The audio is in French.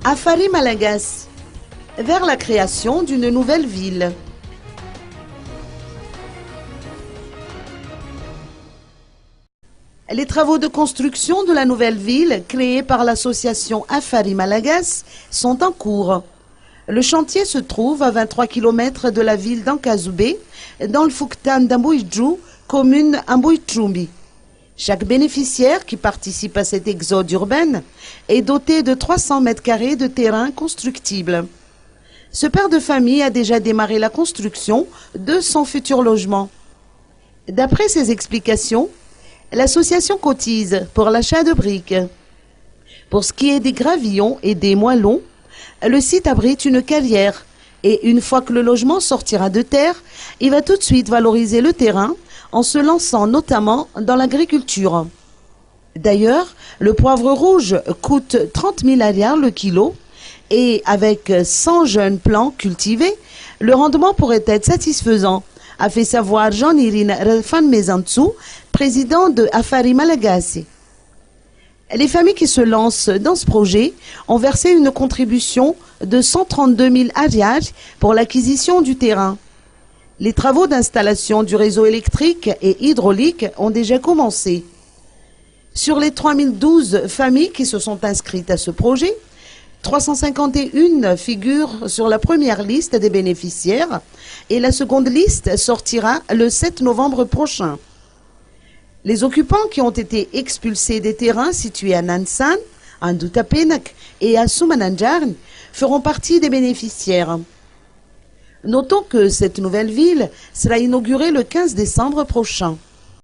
Afari Malagas, vers la création d'une nouvelle ville. Les travaux de construction de la nouvelle ville créée par l'association Afari Malagas sont en cours. Le chantier se trouve à 23 km de la ville d'Ankazoubé, dans le Fouktan d'Ambouidjou, commune Ambouidjoumbi. Chaque bénéficiaire qui participe à cet exode urbain est doté de 300 mètres carrés de terrain constructible. Ce père de famille a déjà démarré la construction de son futur logement. D'après ses explications, l'association cotise pour l'achat de briques. Pour ce qui est des gravillons et des moellons, le site abrite une carrière et une fois que le logement sortira de terre, il va tout de suite valoriser le terrain en se lançant notamment dans l'agriculture. D'ailleurs, le poivre rouge coûte 30 000 ariars le kilo et avec 100 jeunes plants cultivés, le rendement pourrait être satisfaisant, a fait savoir Jean-Irine Relfan-Mezantsou, président de Afari Malagas. Les familles qui se lancent dans ce projet ont versé une contribution de 132 000 ariars pour l'acquisition du terrain. Les travaux d'installation du réseau électrique et hydraulique ont déjà commencé. Sur les 3012 familles qui se sont inscrites à ce projet, 351 figurent sur la première liste des bénéficiaires et la seconde liste sortira le 7 novembre prochain. Les occupants qui ont été expulsés des terrains situés à Nansan, à Ndoutapenak et à Soumanandjarn feront partie des bénéficiaires. Notons que cette nouvelle ville sera inaugurée le 15 décembre prochain.